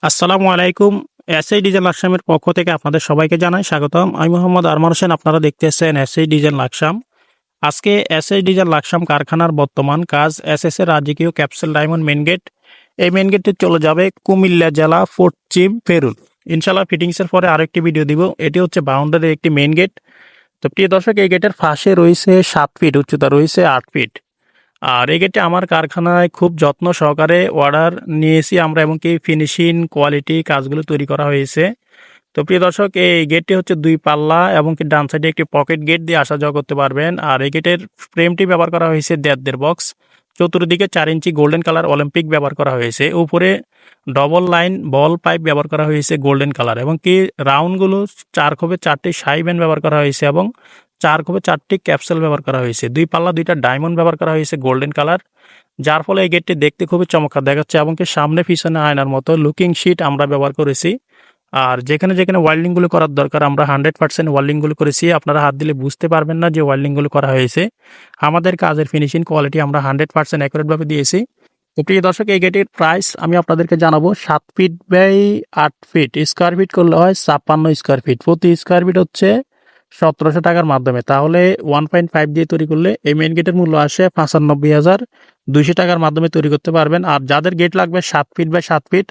আসসালামু আলাইকুম। SI diesel লাকসামের পক্ষ থেকে আপনাদের সবাইকে জানাই স্বাগতম। আমি মোহাম্মদ আরমান হোসেন। আপনারা দেখতেছেন এসআই ডিজেল লাকসাম। আজকে এসআই ডিজেল লাকসাম কারখানার বর্তমান কাজ এসএস এর রাজকীয় ক্যাপসুল ডায়মন্ড মেন গেট। এই মেন গেটটি চলে যাবে কুমিল্লা জেলা পশ্চিম ফেরুল। ইনশাল্লাহ ফিটিংসের পরে আরেকটি ভিডিও দিব। এটি হচ্ছে বাউন্ডারির একটি মেন গেট। তো প্রিয় দর্শক, এই গেটের ফাঁসে রয়েছে 7 ফিট, উচ্চতা রয়েছে 8 ফিট। আর এই গেটটি আমার কারখানায় খুব যত্ন সহকারে অর্ডার নিয়েছি আমরা, এবং কি ফিনিশিং কোয়ালিটি কাজগুলো তৈরি করা হয়েছে। তো প্রিয় দর্শক, এই গেটটি হচ্ছে 2 পাল্লা এবং কি ডান সাইডে একটি পকেট গেট দিয়ে আসা যাওয়া করতে পারবেন। আর এই গেটের ফ্রেমটি ব্যবহার করা হয়েছে 1.5 বক্স। চতুর্দিকে 4 ইঞ্চি গোল্ডেন কালার অলিম্পিক ব্যবহার করা হয়েছে। উপরে ডবল লাইন বল পাইপ ব্যবহার করা হয়েছে গোল্ডেন কালার, এবং কি রাউন্ডগুলো 4 খোপে 4টি শাই ব্যান্ড ব্যবহার করা হয়েছে এবং 4 খোপে 4টি ক্যাপসুল ব্যবহার করা হয়েছে। 2 পাল্লা 2টা ডায়মন্ড ব্যবহার করা হয়েছে গোল্ডেন কালার, যার ফলে এই গেটটি দেখতে খুবই চমৎকার দেখাচ্ছে। এবং কি সামনে পিছনে আয়নার মতো লুকিং শিট আমরা ব্যবহার করেছি। আর যেখানে যেখানে ওয়েল্ডিংগুলো করার দরকার আমরা 100% ওয়েল্ডিংগুলো করেছি। আপনারা হাত দিলে বুঝতে পারবেন না যে ওয়েল্ডিংগুলো করা হয়েছে। আমাদের কাজের ফিনিশিং কোয়ালিটি আমরা 100% অ্যাকুরেটভাবে দিয়েছি। তো প্রিয় দর্শক, এই গেটের প্রাইস আমি আপনাদেরকে জানাবো। 7 feet by 8 feet, square feet করলে হয় 56 স্কোয়ার ফিট। প্রতি স্কোয়ার ফিট হচ্ছে 1700 টাকার মাধ্যমে, তাহলে 1.5 দিয়ে তৈরি করলে এই মেন গেটের মূল্য আসে 95,200 টাকার মাধ্যমে তৈরি করতে পারবেন। আর যাদের গেট লাগবে 7 ফিট বাই 7 ফিট,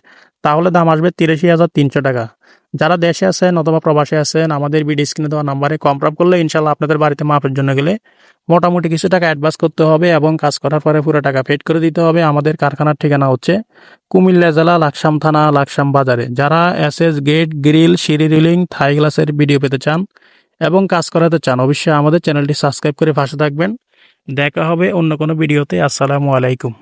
তাহলে দাম আসবে 83,300 টাকা। যারা দেশে আছেন অথবা প্রবাসে আছেন, আমাদের ভিডিও স্ক্রিনে দেওয়া নাম্বারে কনফার্ম করলে ইনশাল্লাহ আপনাদের বাড়িতে মাপের জন্য গেলে মোটামুটি কিছু টাকা অ্যাডভান্স করতে হবে এবং কাজ করার পরে পুরো টাকা পেড করে দিতে হবে। আমাদের কারখানার ঠিকানা হচ্ছে কুমিল্লা জেলা লাকসাম থানা লাকসাম বাজারে। যারা এসএস গেট, গ্রিল, সিঁড়ি রিলিং, থাই গ্লাসের ভিডিও পেতে চান এবং কাজ করাতে চান, অবশ্যই আমাদের চ্যানেলটি সাবস্ক্রাইব করে পাশে থাকবেন। দেখা হবে অন্য কোনো ভিডিওতে। আসসালামু আলাইকুম।